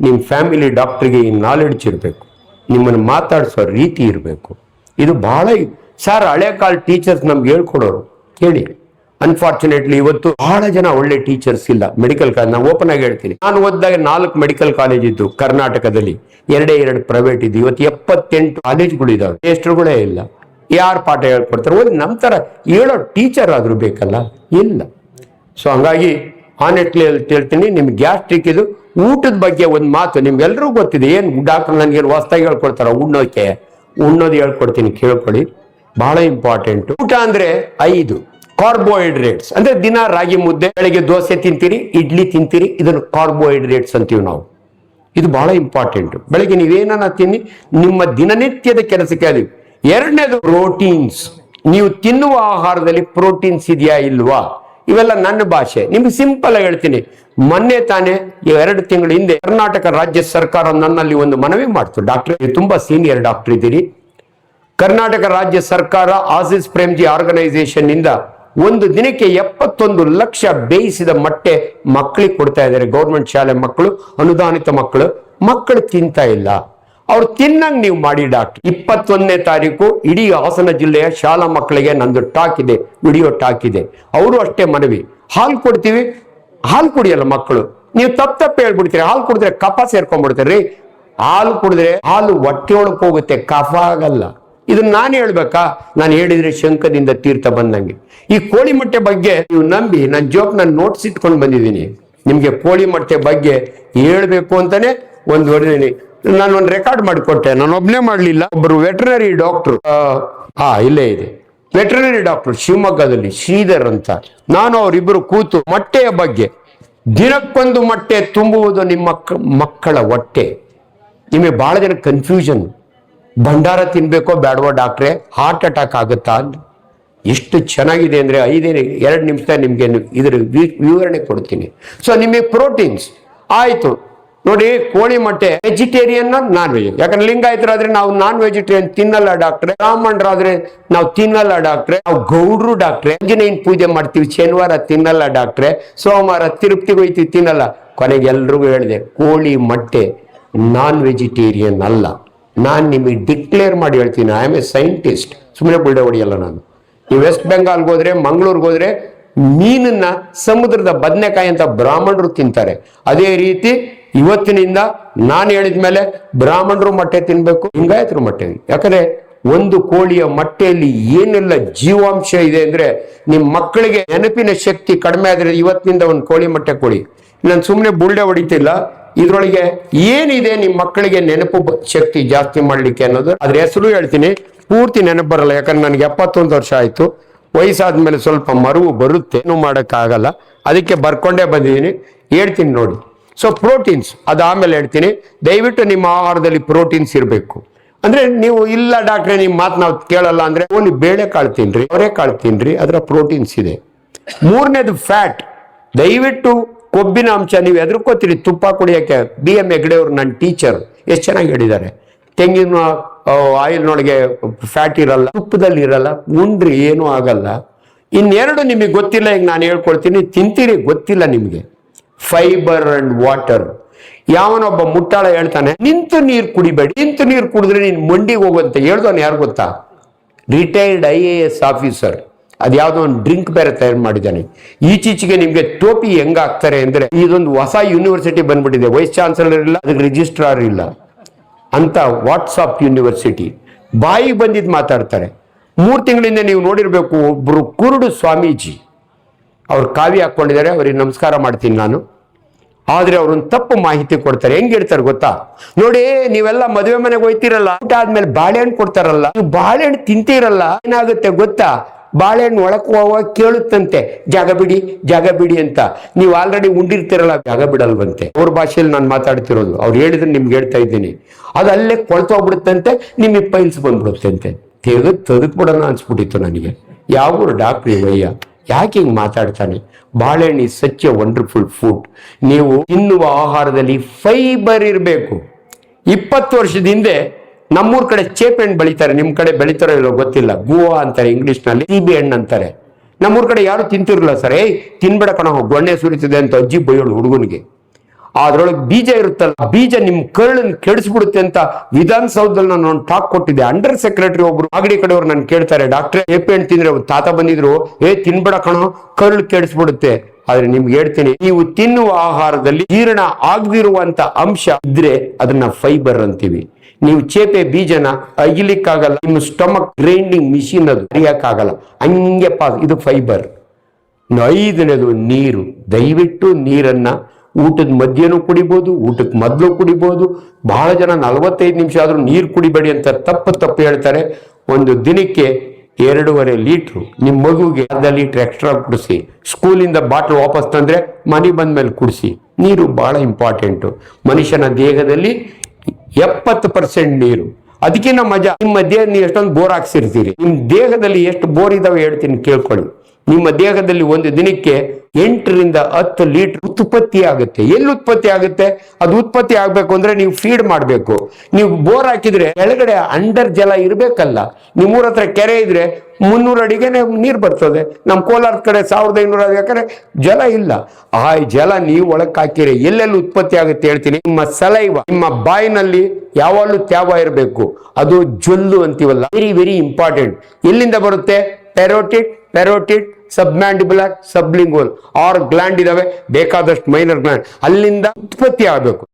ನಿಮ್ಮ ಫ್ಯಾಮಿಲಿ ಡಾಕ್ಟ್ರಿಗೆ ಈ ನಾಲೆಡ್ಜ್ ಇರಬೇಕು, ನಿಮ್ಮನ್ನು ಮಾತಾಡಿಸೋ ರೀತಿ ಇರಬೇಕು. ಇದು ಬಹಳ ಸರ್ ಹಳೆ ಕಾಲ ಟೀಚರ್ಸ್ ನಮ್ಗೆ ಹೇಳ್ಕೊಡೋರು ಕೇಳಿ. ಅನ್ಫಾರ್ಚುನೇಟ್ಲಿ ಇವತ್ತು ಬಹಳ ಜನ ಒಳ್ಳೆ ಟೀಚರ್ಸ್ ಇಲ್ಲ ಮೆಡಿಕಲ್ ಕಾಲೇಜ್. ನಾನು ಓಪನ್ ಆಗಿ ಹೇಳ್ತೀನಿ, ನಾನು ಓದಿದಾಗ 4 ಮೆಡಿಕಲ್ ಕಾಲೇಜ್ ಇದ್ದು ಕರ್ನಾಟಕದಲ್ಲಿ, 2 ಪ್ರೈವೇಟ್ ಇದ್ದು. ಇವತ್ತು 78 ಕಾಲೇಜ್ಗಳು ಇದಾವೆ, ಟೇಸ್ಟರ್ಗಳೇ ಇಲ್ಲ. ಯಾರು ಪಾಠ ಹೇಳ್ಕೊಡ್ತಾರೆ? ಓದಿ ನಮ್ಮ ಥರ ಹೇಳೋ ಟೀಚರ್ ಆದ್ರೂ ಬೇಕಲ್ಲ, ಇಲ್ಲ. ಸೊ ಹಂಗಾಗಿ ಆನೆಸ್ಟ್ಲಿ ಹೇಳ್ತೀನಿ, ನಿಮ್ಗೆ ಗ್ಯಾಸ್ಟ್ರಿಕ್ ಇದು ಊಟದ ಬಗ್ಗೆ ಒಂದು ಮಾತು ನಿಮ್ಗೆಲ್ರಿಗೂ ಗೊತ್ತಿದೆ. ಏನು ಡಾಕ್ಟರ್ ನನಗೆ ಹೊಸದಾಗಿ ಹೇಳ್ಕೊಡ್ತಾರ ಉಣ್ಣೋದು ಹೇಳ್ಕೊಡ್ತೀನಿ, ಕೇಳ್ಕೊಳ್ಳಿ, ಬಹಳ ಇಂಪಾರ್ಟೆಂಟ್. ಊಟ ಅಂದ್ರೆ 5 ಕಾರ್ಬೋಹೈಡ್ರೇಟ್ಸ್ ಅಂದ್ರೆ ದಿನ ರಾಗಿ ಮುದ್ದೆ, ಬೆಳಗ್ಗೆ ದೋಸೆ ತಿಂತೀರಿ, ಇಡ್ಲಿ ತಿಂತೀರಿ, ಇದನ್ನು ಕಾರ್ಬೋಹೈಡ್ರೇಟ್ಸ್ ಅಂತೀವಿ ನಾವು. ಇದು ಬಹಳ ಇಂಪಾರ್ಟೆಂಟ್. ಬೆಳಗ್ಗೆ ನೀವೇನ ತಿನ್ನಿ, ನಿಮ್ಮ ದಿನನಿತ್ಯದ ಕೆಲಸಕ್ಕೆ ಅದು. 2ನೇದು ಪ್ರೋಟೀನ್ಸ್. ನೀವು ತಿನ್ನುವ ಆಹಾರದಲ್ಲಿ ಪ್ರೋಟೀನ್ಸ್ ಇದೆಯಾ ಇಲ್ವಾ? ಇವೆಲ್ಲ ನನ್ನ ಭಾಷೆ, ನಿಮ್ಗೆ ಸಿಂಪಲ್ ಆಗಿ ಹೇಳ್ತೀನಿ. ಮೊನ್ನೆ ತಾನೇ 2 ತಿಂಗಳ ಹಿಂದೆ ಕರ್ನಾಟಕ ರಾಜ್ಯ ಸರ್ಕಾರ ನನ್ನಲ್ಲಿ ಒಂದು ಮನವಿ ಮಾಡ್ತು. ಡಾಕ್ಟರ್, ತುಂಬಾ ಸೀನಿಯರ್ ಡಾಕ್ಟರ್ ಇದ್ದೀರಿ, ಕರ್ನಾಟಕ ರಾಜ್ಯ ಸರ್ಕಾರ ಆಸಿಸ್ ಪ್ರೇಮ್ಜಿ ಆರ್ಗನೈಸೇಷನ್ ಇಂದ ಒಂದು ದಿನಕ್ಕೆ 71 ಲಕ್ಷ ಬೇಯಿಸಿದ ಮೊಟ್ಟೆ ಮಕ್ಕಳಿಗೆ ಕೊಡ್ತಾ ಇದ್ದಾರೆ. ಗೌರ್ಮೆಂಟ್ ಶಾಲೆ ಮಕ್ಕಳು, ಅನುದಾನಿತ ಮಕ್ಕಳು ತಿಂತಾ ಇಲ್ಲ. ಅವ್ರು ತಿನ್ನಂಗ್ ನೀವು ಮಾಡಿ ಡಾಕ್ಟರ್. 21ನೇ ತಾರೀಕು ಇಡೀ ಹಾಸನ ಜಿಲ್ಲೆಯ ಶಾಲಾ ಮಕ್ಕಳಿಗೆ ನಂದು ಟಾಕ್ ಇದೆ, ವಿಡಿಯೋ ಟಾಕ್ ಇದೆ. ಅವರು ಅಷ್ಟೇ ಮನವಿ. ಹಾಲು ಕೊಡ್ತೀವಿ, ಹಾಲು ಕುಡಿಯಲ್ಲ ಮಕ್ಕಳು. ನೀವು ತಪ್ಪು ಹೇಳ್ಬಿಡ್ತೀರಿ, ಹಾಲು ಕುಡಿದ್ರೆ ಕಫ ಸೇರ್ಕೊಂಡ್ಬಿಡ್ತೀರಿ. ಹಾಲು ಕುಡಿದ್ರೆ ಹಾಲು ಹೊಟ್ಟೆ ಒಳಕ್ಕೆ ಹೋಗುತ್ತೆ, ಕಫ ಆಗಲ್ಲ. ಇದನ್ನ ನಾನು ಹೇಳ್ಬೇಕಾ? ನಾನು ಹೇಳಿದ್ರೆ ಶಂಕದಿಂದ ತೀರ್ಥ ಬಂದಂಗೆ. ಈ ಕೋಳಿ ಮೊಟ್ಟೆ ಬಗ್ಗೆ ನೀವು ನಂಬಿ ನನ್ನ ಜೋಕ್ ನಾನು ನೋಟ್ಸ್ ಇಟ್ಕೊಂಡು ಬಂದಿದ್ದೀನಿ. ನಿಮ್ಗೆ ಕೋಳಿ ಮೊಟ್ಟೆ ಬಗ್ಗೆ ಹೇಳ್ಬೇಕು ಅಂತಾನೆ ನಾನು ಒಂದು ರೆಕಾರ್ಡ್ ಮಾಡಿಕೊಟ್ಟೆ. ನಾನು ಒಬ್ನೇ ಮಾಡ್ಲಿಲ್ಲ, ಒಬ್ಬರು ವೆಟರ್ನರಿ ಡಾಕ್ಟರ್ ಇಲ್ಲೇ ಇದೆ, ವೆಟರ್ನರಿ ಡಾಕ್ಟರ್ ಶಿವಮೊಗ್ಗದಲ್ಲಿ, ಶ್ರೀಧರ್ ಅಂತ. ನಾನು ಅವರಿಬ್ಬರು ಕೂತು ಮೊಟ್ಟೆಯ ಬಗ್ಗೆ, ದಿನಕ್ಕೊಂದು ಮೊಟ್ಟೆ ತುಂಬುವುದು ನಿಮ್ಮ ಮಕ್ಕಳ ಹೊಟ್ಟೆ. ನಿಮಗೆ ಬಹಳ ಜನ ಕನ್ಫ್ಯೂಷನ್, ಭಂಡಾರ ತಿನ್ಬೇಕೋ ಬೇಡವೋ ಡಾಕ್ಟ್ರೆ, ಹಾರ್ಟ್ ಅಟ್ಯಾಕ್ ಆಗುತ್ತಾ ಅಂತ. ಎಷ್ಟು ಚೆನ್ನಾಗಿದೆ ಅಂದ್ರೆ 2 ನಿಮಿಷ ನಿಮ್ಗೆ ಇದ್ರ ವಿವರಣೆ ಕೊಡ್ತೀನಿ. ಸೊ ನಿಮಗೆ ಪ್ರೋಟೀನ್ಸ್ ಆಯ್ತು ನೋಡಿ. ಕೋಳಿ ಮೊಟ್ಟೆ ವೆಜಿಟೇರಿಯನ್, ನಾನ್ ವೆಜ್. ಯಾಕಂದ್ರೆ ಲಿಂಗಾಯತರಾದ್ರೆ ನಾವು ನಾನ್ ವೆಜಿಟೇರಿಯನ್ ತಿನ್ನಲ್ಲ ಡಾಕ್ಟ್ರೆ, ಬ್ರಾಹ್ಮಣರಾದ್ರೆ ನಾವು ತಿನ್ನಲ್ಲ ಡಾಕ್ಟ್ರೆ, ನಾವು ಗೌಡ್ರು ಡಾಕ್ಟ್ರೆ, ಆಂಜನೇಯನ್ ಪೂಜೆ ಮಾಡ್ತೀವಿ, ಶನಿವಾರ ತಿನ್ನಲ್ಲ ಡಾಕ್ಟ್ರೆ, ಸೋಮವಾರ ತಿರುಪ್ತಿಗೆ ಹೋಯ್ತೀವಿ, ತಿನ್ನಲ್ಲ. ಕೊನೆಗೆ ಎಲ್ರಿಗೂ ಹೇಳಿದೆ, ಕೋಳಿ ಮೊಟ್ಟೆ ನಾನ್ ವೆಜಿಟೇರಿಯನ್ ಅಲ್ಲ. ನಾನು ನಿಮಗೆ ಡಿಕ್ಲೇರ್ ಮಾಡಿ ಹೇಳ್ತೀನಿ, ಐ ಆಮ್ ಎ ಸೈಂಟಿಸ್ಟ್. ಸುಮ್ಮನೆ ಬುಲ್ಡೆ ಹೊಡಿಯಲ್ಲ ನಾನು. ನೀವು ವೆಸ್ಟ್ ಬೆಂಗಾಲ್ಗೆ ಹೋದ್ರೆ, ಮಂಗಳೂರಿಗೆ ಹೋದ್ರೆ ಮೀನನ್ನ, ಸಮುದ್ರದ ಬದನೆಕಾಯಿ ಅಂತ ಬ್ರಾಹ್ಮಣರು ತಿಂತಾರೆ. ಅದೇ ರೀತಿ ಇವತ್ತಿನಿಂದ ನಾನು ಹೇಳಿದ್ಮೇಲೆ ಬ್ರಾಹ್ಮಣರು ಮೊಟ್ಟೆ ತಿನ್ಬೇಕು, ಲಿಂಗಾಯತರು ಮೊಟ್ಟೆ. ಯಾಕಂದ್ರೆ ಒಂದು ಕೋಳಿಯ ಮೊಟ್ಟೆಯಲ್ಲಿ ಏನೆಲ್ಲ ಜೀವಾಂಶ ಇದೆ ಅಂದ್ರೆ, ನಿಮ್ಮ ಮಕ್ಕಳಿಗೆ ನೆನಪಿನ ಶಕ್ತಿ ಕಡಿಮೆ ಆದ್ರೆ ಇವತ್ತಿನಿಂದ ಒಂದು ಕೋಳಿ ಮೊಟ್ಟೆ ಕೊಡಿ. ನಾನು ಸುಮ್ಮನೆ ಬುಲ್ಡೆ ಹೊಡಿತಿಲ್ಲ, ಇದ್ರೊಳಗೆ ಏನಿದೆ ನಿಮ್ಮ ಮಕ್ಕಳಿಗೆ ನೆನಪು ಶಕ್ತಿ ಜಾಸ್ತಿ ಮಾಡ್ಲಿಕ್ಕೆ ಅನ್ನೋದು. ಅದ್ರ ಹೆಸರು ಹೇಳ್ತೀನಿ, ಪೂರ್ತಿ ನೆನಪು ಬರಲ್ಲ. ಯಾಕಂದ್ರೆ ನನಗೆ 71 ವರ್ಷ ಆಯ್ತು, ವಯಸ್ಸಾದ್ಮೇಲೆ ಸ್ವಲ್ಪ ಮರುವು ಬರುತ್ತೆ, ಏನು ಮಾಡೋಕ್ಕಾಗಲ್ಲ. ಅದಕ್ಕೆ ಬರ್ಕೊಂಡೇ ಬಂದಿದ್ದೀನಿ, ಹೇಳ್ತೀನಿ ನೋಡಿ. ಸೊ ಪ್ರೋಟೀನ್ಸ್ ಅದು ಆಮೇಲೆ ಹೇಳ್ತೀನಿ. ದಯವಿಟ್ಟು ನಿಮ್ಮ ಆಹಾರದಲ್ಲಿ ಪ್ರೋಟೀನ್ಸ್ ಇರಬೇಕು. ಅಂದ್ರೆ ನೀವು ಇಲ್ಲ ಡಾಕ್ಟ್ರೆ ನಿಮ್ಮ ಮಾತು ನಾವು ಕೇಳಲ್ಲ ಅಂದ್ರೆ, ಓನ್ಲಿ ಬೇಳೆ ಕಾಳು ತಿನ್ರಿ, ಅವರೆಕಾಳು ತಿನ್ರಿ, ಅದರ ಪ್ರೋಟೀನ್ಸ್ ಇದೆ. 3ನೇದು ಫ್ಯಾಟ್. ದಯವಿಟ್ಟು ಕೊಬ್ಬಿನ ಅಂಶ ನೀವು ಎದುರ್ಕೋತೀರಿ ತುಪ್ಪ ಕುಡಿಯೋಕೆ. BM ಹೆಗ್ಡೆ ಅವರು ನನ್ನ ಟೀಚರ್ ಎಷ್ಟು ಚೆನ್ನಾಗಿ ಹೇಳಿದ್ದಾರೆ. ತೆಂಗಿನ ಆಯಿಲ್ನೊಳಗೆ ಫ್ಯಾಟ್ ಇರಲ್ಲ, ತುಪ್ಪದಲ್ಲಿ ಇರಲ್ಲ, ಉಂಡ್ರಿ ಏನೂ ಆಗಲ್ಲ. 2 ನಿಮಗೆ ಗೊತ್ತಿಲ್ಲ, ಈಗ ನಾನು ಹೇಳ್ಕೊಳ್ತೀನಿ, ತಿಂತೀರಿ ಗೊತ್ತಿಲ್ಲ ನಿಮಗೆ. Fibre and water. ಯಾವನೊಬ್ಬ ಮುಟ್ಟಾಳ ಹೇಳ್ತಾನೆ, ನಿಂತು ನೀರು ಕುಡಿಬೇಡಿ, ನಿಂತು ನೀರು ಕುಡಿದ್ರೆ ನೀನು ಮಂಡಿಗೆ ಹೋಗುವಂತ ಹೇಳ್ದವನು ಯಾರು ಗೊತ್ತಾ? Retired IAS officer. ಅದ್ಯಾವುದೋ ಒಂದು ಡ್ರಿಂಕ್ ಬೇರೆ ತಯಾರು ಮಾಡಿದ್ದಾನೆ. ಈಚೀಚೆಗೆ ನಿಮ್ಗೆ ಟೋಪಿ ಹೆಂಗ ಆಗ್ತಾರೆ ಅಂದ್ರೆ, ಇದೊಂದು ಹೊಸ ಯೂನಿವರ್ಸಿಟಿ ಬಂದ್ಬಿಟ್ಟಿದೆ, ವೈಸ್ ಚಾನ್ಸಲರ್ ಇಲ್ಲ, ಅದಕ್ಕೆ ರಿಜಿಸ್ಟ್ರಾರ್ ಇಲ್ಲ ಅಂತ. ವಾಟ್ಸಾಪ್ ಯೂನಿವರ್ಸಿಟಿ ಬಾಯಿಗೆ ಬಂದಿದ್ದು ಮಾತಾಡ್ತಾರೆ. 3 ತಿಂಗಳಿಂದ ನೀವು ನೋಡಿರ್ಬೇಕು, ಒಬ್ರು ಕುರುಡು ಸ್ವಾಮೀಜಿ ಅವ್ರು ಕಾವಿ ಹಾಕೊಂಡಿದ್ದಾರೆ, ಅವ್ರಿಗೆ ನಮಸ್ಕಾರ ಮಾಡ್ತೀನಿ ನಾನು. ಆದ್ರೆ ಅವ್ರೊಂದು ತಪ್ಪು ಮಾಹಿತಿ ಕೊಡ್ತಾರೆ. ಹೆಂಗ್ ಹೇಳ್ತಾರೆ ಗೊತ್ತಾ? ನೋಡಿ, ನೀವೆಲ್ಲ ಮದುವೆ ಮನೆಗೆ ಹೋಯ್ತಿರಲ್ಲ, ಊಟ ಆದ್ಮೇಲೆ ಬಾಳೆಹಣ್ಣು ಕೊಡ್ತಾರಲ್ಲ, ನೀವು ಬಾಳೆಹಣ್ಣು ತಿಂತೀರಲ್ಲ, ಏನಾಗುತ್ತೆ ಗೊತ್ತಾ? ಬಾಳೆಹಣ್ಣು ಒಳಕ್ ಹೋಗುವಾಗ ಕೇಳುತ್ತಂತೆ, ಜಾಗ ಬಿಡಿ ಅಂತ. ನೀವು ಆಲ್ರೆಡಿ ಉಂಡಿರ್ತಿರಲ್ಲ, ಜಾಗ ಬಿಡಲ್ವಂತೆ. ಅವ್ರ ಭಾಷೆಯಲ್ಲಿ ನಾನು ಮಾತಾಡ್ತಿರೋದು, ಅವ್ರು ಹೇಳಿದ್ರೆ ನಿಮ್ಗೆ ಹೇಳ್ತಾ ಇದ್ದೀನಿ. ಅದು ಅಲ್ಲೇ ಕೊಳ್ತೋಗ್ಬಿಡುತ್ತಂತೆ, ನಿಮಗೆ ಪೈಲ್ಸ್ ಬಂದ್ಬಿಡುತ್ತಂತೆ. ತೆಗೆದು ಬಿಡೋಣ ಅನ್ಸ್ಬಿಟ್ಟಿತ್ತು ನನಗೆ. ಯಾವ ಡಾಕ್ಟ್ರಿ ವಯ್ಯ, ಯಾಕೆ ಹಿಂಗೆ ಮಾತಾಡ್ತಾನೆ? ಬಾಳೆಹಣ್ಣು is such A wonderful food. ನೀವು ತಿನ್ನುವ ಆಹಾರದಲ್ಲಿ ಫೈಬರ್ ಇರಬೇಕು. 20 ವರ್ಷದ ಹಿಂದೆ ನಮ್ಮೂರ್ ಕಡೆ ಚೇಪೆ ಹಣ್ಣು ಬೆಳಿತಾರೆ, ನಿಮ್ ಕಡೆ ಬೆಳಿತಾರೋ ಇಲ್ಲೋ ಗೊತ್ತಿಲ್ಲ, ಗೋವಾ ಅಂತಾರೆ ಇಂಗ್ಲಿಷ್ನಲ್ಲಿ, ಸೀಬೆ ಹಣ್ಣು ಅಂತಾರೆ. ನಮ್ಮೂರ್ ಕಡೆ ಯಾರು ತಿಂತಿರಲಿಲ್ಲ ಸರ್. ತಿನ್ಬೇಡ ಕಣ, ಗೊಣ್ಣೆ ಸುರಿತದೆ ಅಂತ ಅಜ್ಜಿ ಬೈಯೋಳು ಹುಡುಗನಿಗೆ. ಅದ್ರೊಳಗೆ ಬೀಜ ಇರುತ್ತಲ್ಲ, ಬೀಜ ನಿಮ್ ಕರುಳನ್ನು ಕೆಡಿಸ್ಬಿಡುತ್ತೆ ಅಂತ ವಿಧಾನಸೌಧದಲ್ಲಿ ನಾನು ಒಂದು ಟಾಕ್ ಕೊಟ್ಟಿದ್ದೆ. ಅಂಡರ್ ಸೆಕ್ರೆಟರಿ ಒಬ್ರು ಮಾಗಡಿ ಕಡೆಯವ್ರು ನನ್ ಕೇಳ್ತಾರೆ, ಡಾಕ್ಟ್ರೆ ಏಪಿ ಹಣ್ಣು ತಿಂದ್ರೆ ತಾತ ಬಂದಿದ್ರು, ತಿನ್ಬೇಡ ಕಣೋ ಕರುಳು ಕೆಡಿಸ್ಬಿಡುತ್ತೆ. ಆದ್ರೆ ನಿಮ್ಗೆ ಹೇಳ್ತೀನಿ, ನೀವು ತಿನ್ನುವ ಆಹಾರದಲ್ಲಿ ಜೀರ್ಣ ಆಗದಿರುವಂತ ಅಂಶ ಇದ್ರೆ ಅದನ್ನ ಫೈಬರ್ ಅಂತೀವಿ. ನೀವು ಚೇಪೆ ಬೀಜನ ಅಗಿಲಿಕ್ಕಾಗಲ್ಲ, ನಿಮ್ಮ ಸ್ಟಮಕ್ ಗ್ರೈಂಡಿಂಗ್ ಮಿಷಿನ್ ಅದು ಅರಿಯಕ್ಕಾಗಲ್ಲ, ಹಂಗೆ ಇದು ಫೈಬರ್. 5ನೇದು ನೀರು. ದಯವಿಟ್ಟು ನೀರನ್ನ ಊಟದ ಮಧ್ಯನೂ ಕುಡಿಬೋದು, ಊಟಕ್ಕೆ ಮೊದಲು ಕುಡಿಬೋದು. ಬಹಳ ಜನ 45 ನಿಮಿಷ ಆದ್ರೂ ನೀರು ಕುಡಿಬೇಡಿ ಅಂತ ತಪ್ಪು ಹೇಳ್ತಾರೆ. ಒಂದು ದಿನಕ್ಕೆ 2.5 ಲೀಟ್ರು, ನಿಮ್ಮ ಮಗುವಿಗೆ ಅರ್ಧ ಲೀಟರ್ ಎಕ್ಸ್ಟ್ರಾ ಕುಡಿಸಿ. ಸ್ಕೂಲಿಂದ ಬಾಟ್ಲ್ ವಾಪಸ್ ತಂದ್ರೆ ಮನೆ ಬಂದ್ಮೇಲೆ ಕುಡಿಸಿ. ನೀರು ಬಹಳ ಇಂಪಾರ್ಟೆಂಟು. ಮನುಷ್ಯನ ದೇಹದಲ್ಲಿ 70% ನೀರು. ಅದಕ್ಕಿಂತ ಮಜಾ, ನಿಮ್ಮ ದೇಹ ನೀವು ಎಷ್ಟೊಂದು ಬೋರ್ ಹಾಕ್ಸಿರ್ತೀರಿ. ನಿಮ್ಮ ದೇಹದಲ್ಲಿ ಎಷ್ಟು ಬೋರ್ ಇದಾವೆ ಹೇಳ್ತೀನಿ ಕೇಳ್ಕೊಳ್ಳಿ. ನಿಮ್ಮ ದೇಹದಲ್ಲಿ ಒಂದು ದಿನಕ್ಕೆ 8 ರಿಂದ 10 ಲೀಟರ್ ಉತ್ಪತ್ತಿ ಆಗುತ್ತೆ. ಎಲ್ಲಿ ಉತ್ಪತ್ತಿ ಆಗುತ್ತೆ? ಅದು ಉತ್ಪತ್ತಿ ಆಗ್ಬೇಕು ಅಂದ್ರೆ ನೀವು ಫೀಡ್ ಮಾಡ್ಬೇಕು. ನೀವು ಬೋರ್ ಹಾಕಿದ್ರೆ ಕೆಳಗಡೆ ಅಂಡರ್ ಜಲ ಇರ್ಬೇಕಲ್ಲ. ನಿಮ್ಮೂರ ಹತ್ರ ಕೆರೆ ಇದ್ರೆ 300 ಅಡಿಗೆ ನೀರು ಬರ್ತದೆ. ನಮ್ಮ ಕೋಲಾರ ಕಡೆ 1500 ಎಕರೆ ಜಲ ಇಲ್ಲ. ಆ ಜಲ ನೀವು ಒಳಕ್ ಹಾಕಿರಿ, ಎಲ್ಲೆಲ್ಲಿ ಉತ್ಪತ್ತಿ ಆಗುತ್ತೆ ಹೇಳ್ತೀನಿ. ನಿಮ್ಮ ಸಲೈವ, ನಿಮ್ಮ ಬಾಯಿನಲ್ಲಿ ಯಾವಾಗಲೂ ತ್ಯಾವ ಇರಬೇಕು. ಅದು ಜೊಲ್ಲು ಅಂತೀವಲ್ಲ, ವೆರಿ ವೆರಿ ಇಂಪಾರ್ಟೆಂಟ್. ಎಲ್ಲಿಂದ ಬರುತ್ತೆ? ಪ್ಯಾರೋಟಿಡ್, ಸಬ್ಮ್ಯಾಂಡಿಬುಲರ್, ಸಬ್ಲಿಂಗ್ವಲ್ 6 ಗ್ಲ್ಯಾಂಡ್ ಇದಾವೆ, ಬೇಕಾದಷ್ಟು ಮೈನರ್ ಗ್ಲ್ಯಾಂಡ್, ಅಲ್ಲಿಂದ ಉತ್ಪತ್ತಿ ಆಗಬೇಕು.